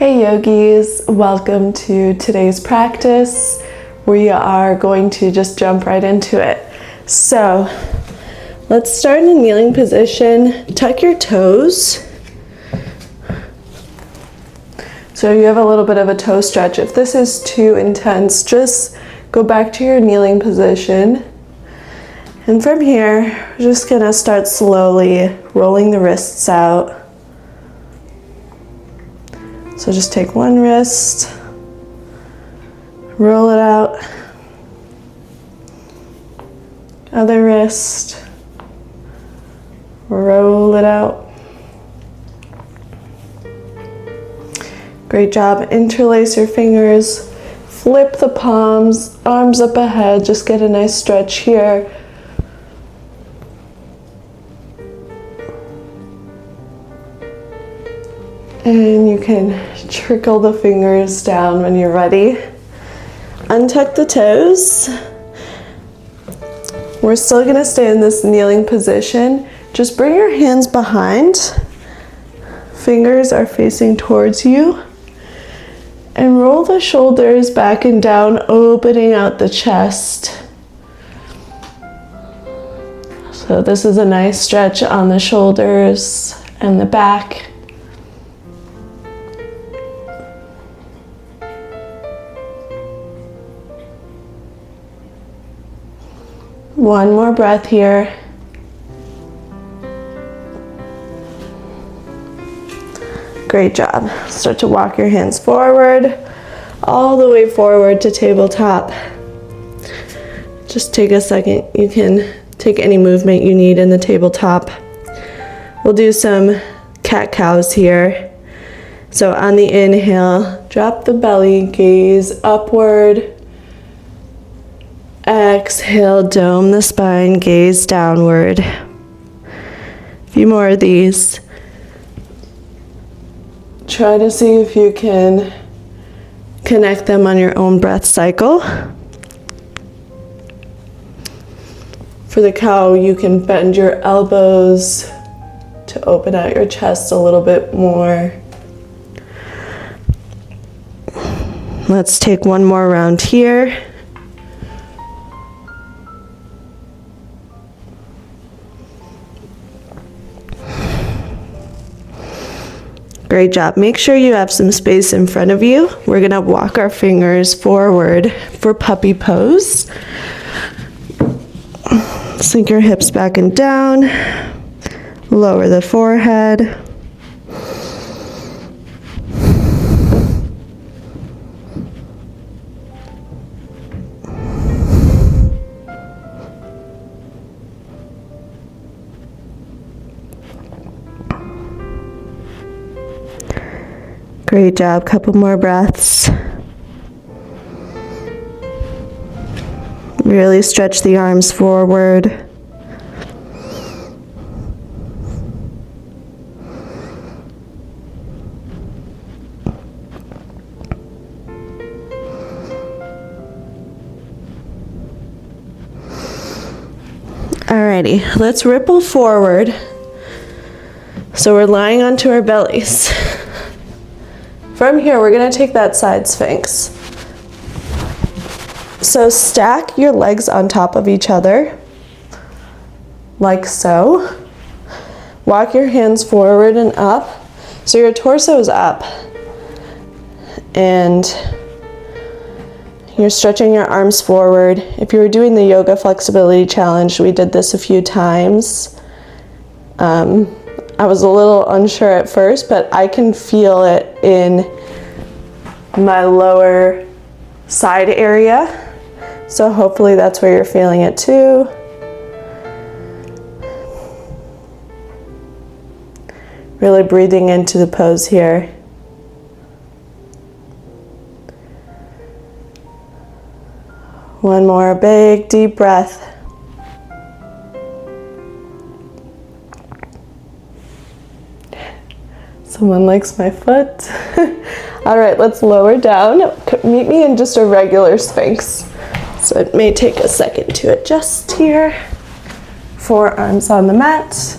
Hey yogis, welcome to today's practice. We are going to just jump right into it. So let's start in a kneeling position. Tuck your toes. So you have a little bit of a toe stretch. If this is too intense, just go back to your kneeling position. And from here, we're just gonna start slowly rolling the wrists out. So just take one wrist, roll it out, other wrist, roll it out. Great job. Interlace your fingers, flip the palms, arms up ahead, just get a nice stretch here. And you can trickle the fingers down when you're ready. Untuck the toes. We're still gonna stay in this kneeling position. Just bring your hands behind. Fingers are facing towards you. And roll the shoulders back and down, opening out the chest. So this is a nice stretch on the shoulders and the back. One more breath here. Great job. Start to walk your hands forward, all the way forward to tabletop. Just take a second. You can take any movement you need in the tabletop. We'll do some cat-cows here. So on the inhale, drop the belly, gaze upward. Exhale, dome the spine, gaze downward. A few more of these. Try to see if you can connect them on your own breath cycle. For the cow, you can bend your elbows to open out your chest a little bit more. Let's take one more round here. Great job. Make sure you have some space in front of you. We're gonna walk our fingers forward for puppy pose. Sink your hips back and down. Lower the forehead. Great job. Couple more breaths. Really stretch the arms forward. Alrighty, let's ripple forward. So we're lying onto our bellies. From here, we're gonna take that side sphinx. So stack your legs on top of each other, like so. Walk your hands forward and up. So your torso is up. And you're stretching your arms forward. If you were doing the yoga flexibility challenge, we did this a few times. I was a little unsure at first, but I can feel it in my lower side area. So hopefully that's where you're feeling it too. Really breathing into the pose here. One more big deep breath. Someone likes my foot. All right, let's lower down. Meet me in just a regular sphinx. So it may take a second to adjust here. Forearms on the mat.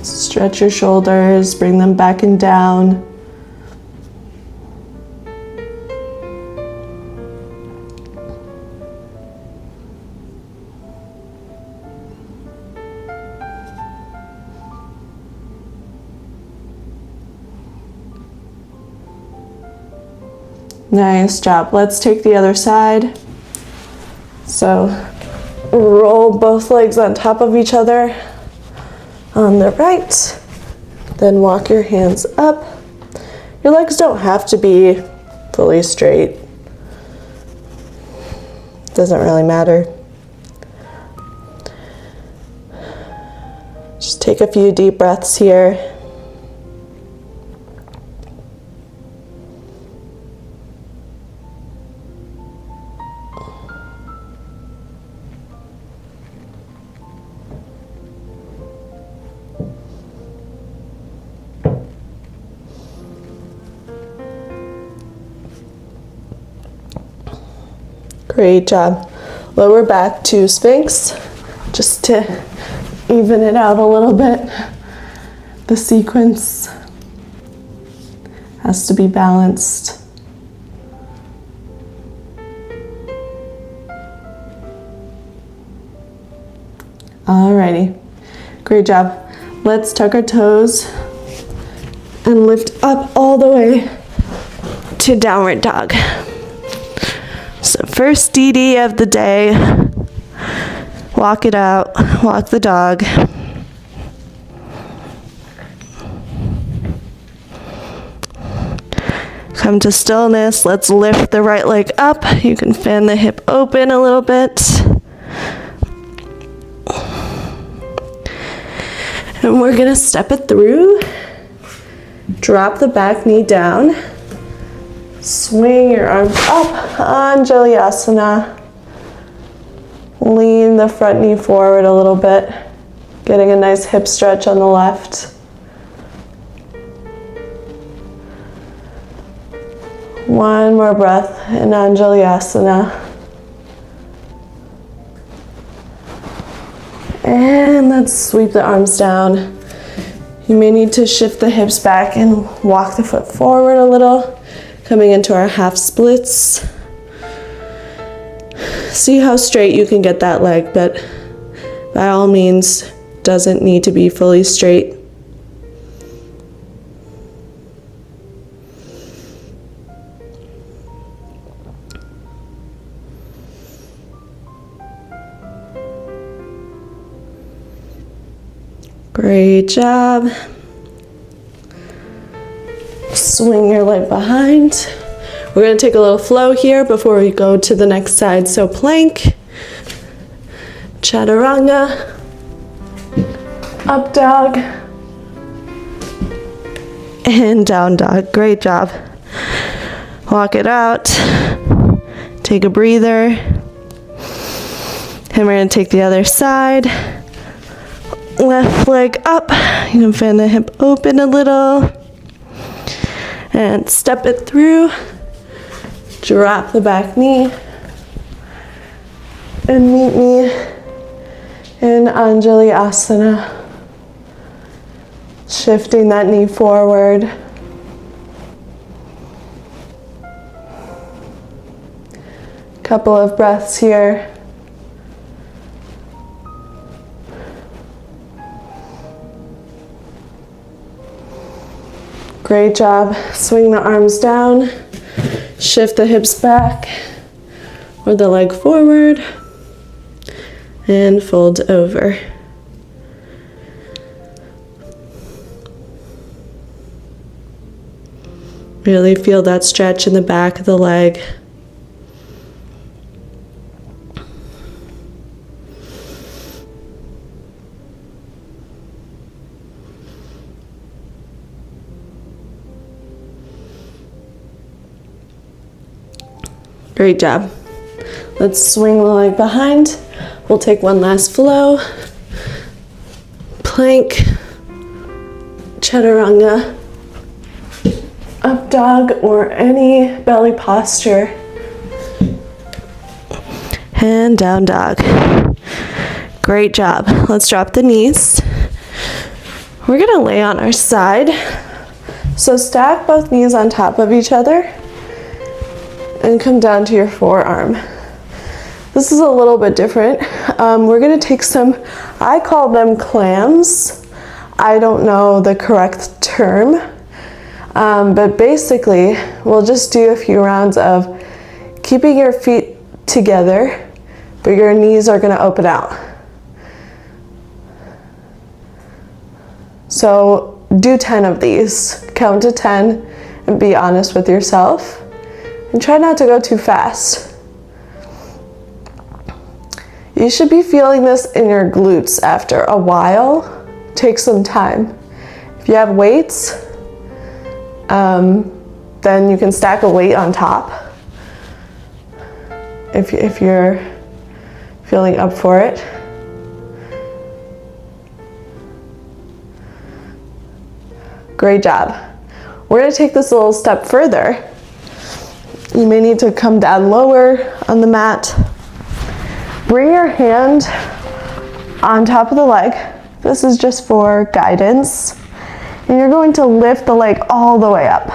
Stretch your shoulders, bring them back and down. Nice job. Let's take the other side. So roll both legs on top of each other on the right. Then walk your hands up. Your legs don't have to be fully straight. Doesn't really matter. Just take a few deep breaths here. Great job. Lower back to Sphinx, just to even it out a little bit. The sequence has to be balanced. Alrighty, great job. Let's tuck our toes and lift up all the way to downward dog. So first DD of the day, walk it out, walk the dog. Come to stillness, let's lift the right leg up. You can fan the hip open a little bit. And we're gonna step it through. Drop the back knee down. Swing your arms up, Anjalyasana. Lean the front knee forward a little bit, getting a nice hip stretch on the left. One more breath in Anjalyasana. And let's sweep the arms down. You may need to shift the hips back and walk the foot forward a little. Coming into our half splits. See how straight you can get that leg, but by all means, doesn't need to be fully straight. Great job. Swing your leg behind. We're going to take a little flow here before we go to the next side. So plank, chaturanga, up dog, and down dog. Great job. Walk it out. Take a breather. And we're going to take the other side. Left leg up. You can fan the hip open a little. And step it through. Drop the back knee. And meet me in Anjalyasana. Shifting that knee forward. Couple of breaths here. Great job. Swing the arms down. Shift the hips back or the leg forward and fold over. Really feel that stretch in the back of the leg. Great job. Let's swing the leg behind. We'll take one last flow. Plank, chaturanga, up dog, or any belly posture. And down dog. Great job. Let's drop the knees. We're gonna lay on our side. So stack both knees on top of each other and come down to your forearm. This is a little bit different. We're gonna take some, I call them clams. I don't know the correct term, but basically we'll just do a few rounds of keeping your feet together, but your knees are gonna open out. So do 10 of these. Count to 10 and be honest with yourself. And try not to go too fast. You should be feeling this in your glutes after a while. Take some time. If you have weights, then you can stack a weight on top. If you're feeling up for it. Great job. We're going to take this a little step further. You may need to come down lower on the mat. Bring your hand on top of the leg. This is just for guidance. And you're going to lift the leg all the way up.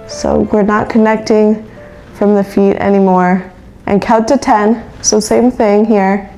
So we're not connecting from the feet anymore. And count to 10. So same thing here.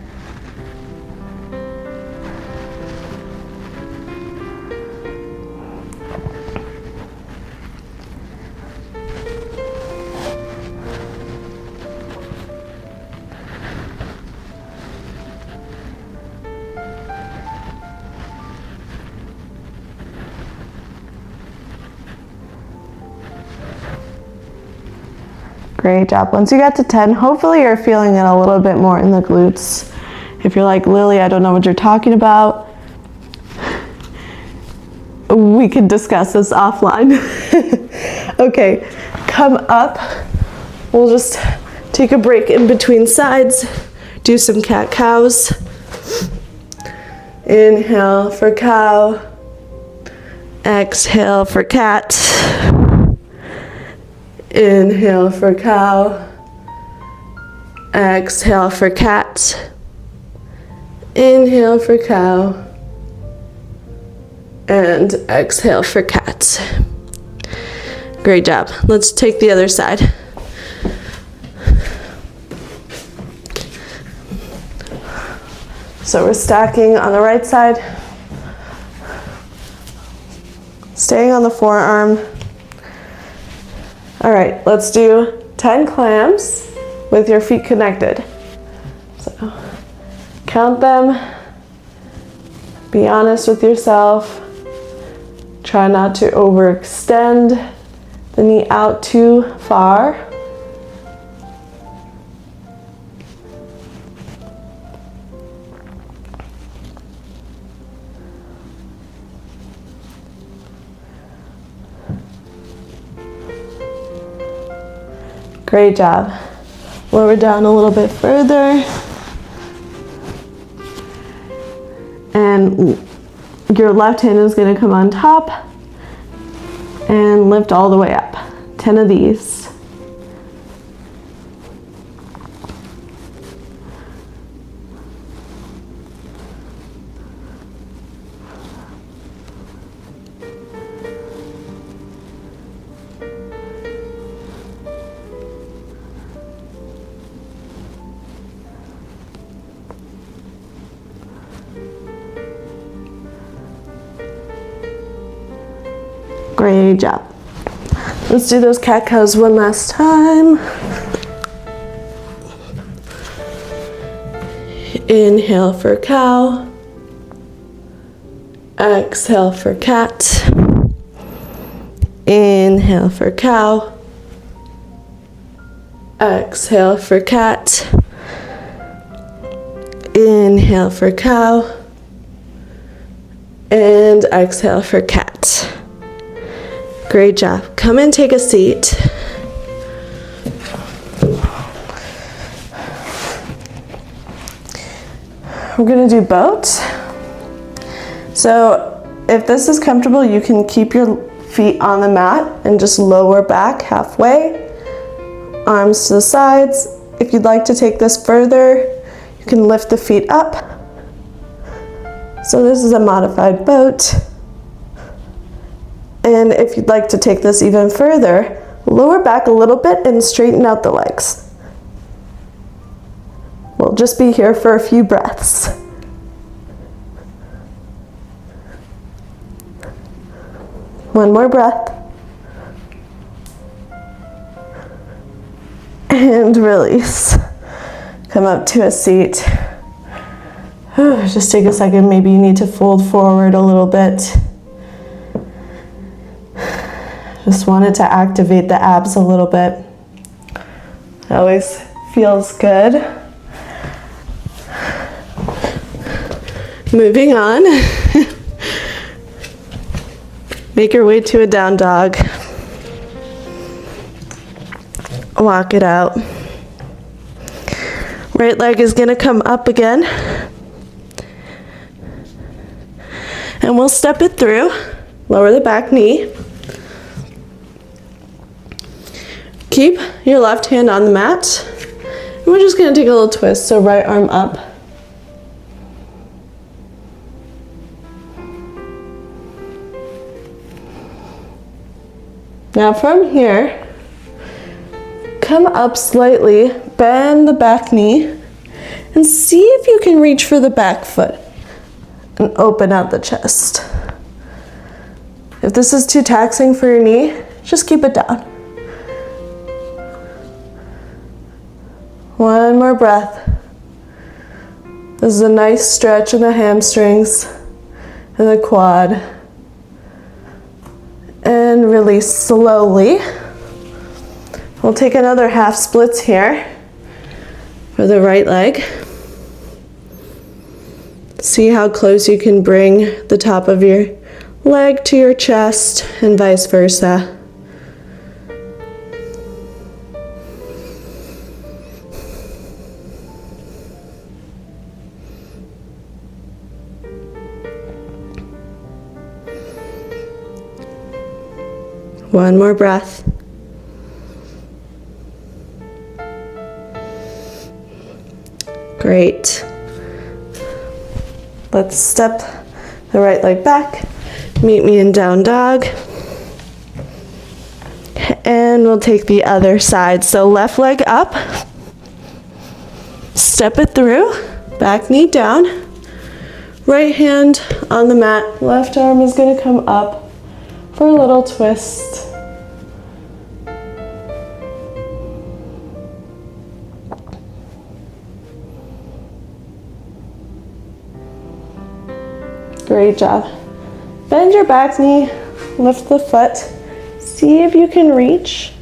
Great job. Once you got to 10, hopefully you're feeling it a little bit more in the glutes. If you're like, Lily, I don't know what you're talking about, we can discuss this offline. Okay, come up. We'll just take a break in between sides. Do some cat-cows. Inhale for cow. Exhale for cat. Inhale for cow. Exhale for cat. Inhale for cow. And exhale for cat. Great job. Let's take the other side. So we're stacking on the right side. Staying on the forearm. All right, let's do 10 clams with your feet connected. So count them, be honest with yourself. Try not to overextend the knee out too far. Great job. Lower down a little bit further. And your left hand is going to come on top and lift all the way up. 10 of these. Great job. Let's do those cat-cows one last time. Inhale for cow. Exhale for cat. Inhale for cow. Exhale for cat. Inhale for cow. And exhale for cat. Great job. Come and take a seat. We're going to do boat. So if this is comfortable, you can keep your feet on the mat and just lower back halfway. Arms to the sides. If you'd like to take this further, you can lift the feet up. So this is a modified boat. And if you'd like to take this even further, lower back a little bit and straighten out the legs. We'll just be here for a few breaths. One more breath. And release. Come up to a seat. Just take a second. Maybe you need to fold forward a little bit. Just wanted to activate the abs a little bit. Always feels good. Moving on. Make your way to a down dog. Walk it out. Right leg is going to come up again. And we'll step it through. Lower the back knee. Keep your left hand on the mat. And we're just going to take a little twist. So right arm up. Now from here, come up slightly, bend the back knee, and see if you can reach for the back foot and open out the chest. If this is too taxing for your knee, just keep it down. One more breath. This is a nice stretch in the hamstrings and the quad. And release slowly. We'll take another half splits here for the right leg. See how close you can bring the top of your leg to your chest and vice versa. One more breath. Great. Let's step the right leg back. Meet me in down dog. And we'll take the other side. So left leg up. Step it through. Back knee down. Right hand on the mat. Left arm is going to come up for a little twist. Great job. Bend your back knee, lift the foot. See if you can reach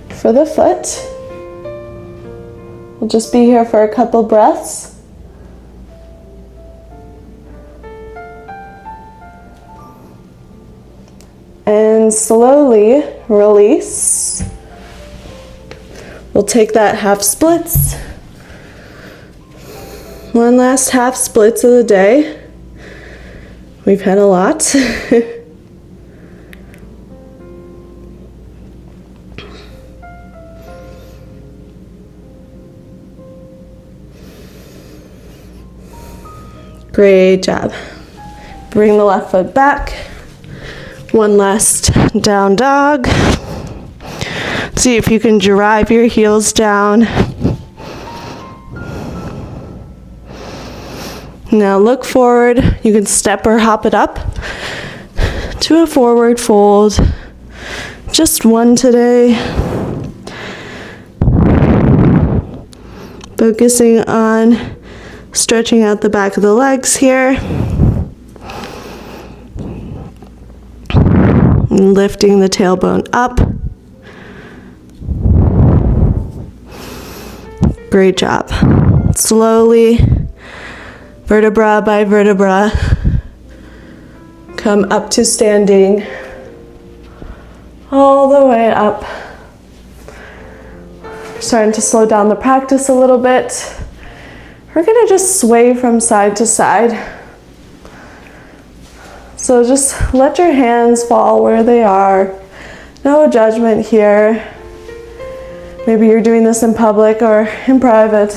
for the foot. We'll just be here for a couple breaths. And slowly release. We'll take that half splits. One last half splits of the day. We've had a lot. Great job. Bring the left foot back. One last down dog. See if you can drive your heels down. Now look forward. You can step or hop it up to a forward fold. Just one today. Focusing on stretching out the back of the legs here. And lifting the tailbone up. Great job. Slowly, vertebra by vertebra, come up to standing, all the way up. Starting to slow down the practice a little bit. We're gonna just sway from side to side. So just let your hands fall where they are. No judgment here. Maybe you're doing this in public or in private,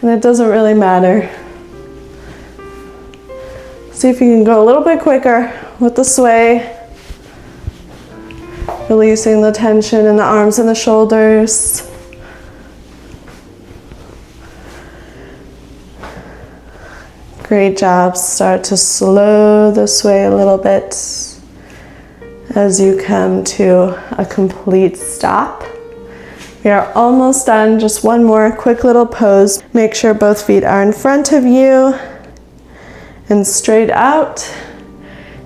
and it doesn't really matter. See if you can go a little bit quicker with the sway. Releasing the tension in the arms and the shoulders. Great job. Start to slow the sway a little bit as you come to a complete stop. We are almost done. Just one more quick little pose. Make sure both feet are in front of you and straight out.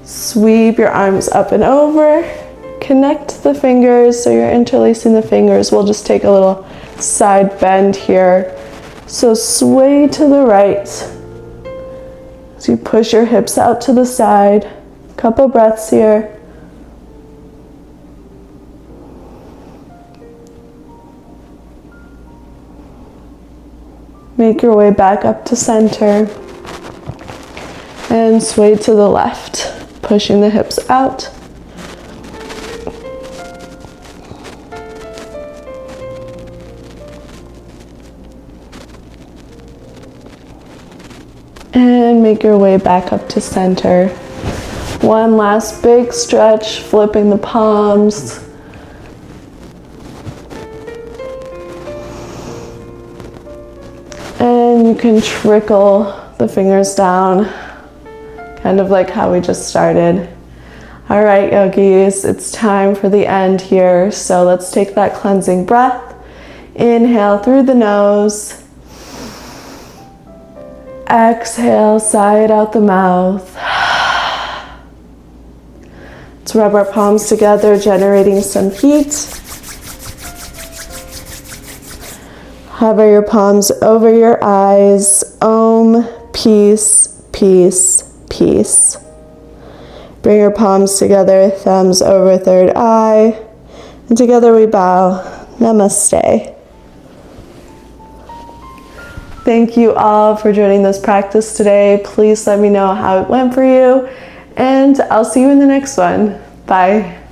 Sweep your arms up and over. Connect the fingers so you're interlacing the fingers. We'll just take a little side bend here. So sway to the right. So you push your hips out to the side. Couple breaths here. Make your way back up to center. And sway to the left, pushing the hips out. And make your way back up to center. One last big stretch, flipping the palms. And you can trickle the fingers down, kind of like how we just started. All right, yogis, it's time for the end here. So let's take that cleansing breath. Inhale through the nose. Exhale, sigh it out the mouth. Let's rub our palms together, generating some heat. Hover your palms over your eyes. Om, peace, peace, peace. Bring your palms together, thumbs over third eye. And together we bow. Namaste. Thank you all for joining this practice today. Please let me know how it went for you, and I'll see you in the next one. Bye.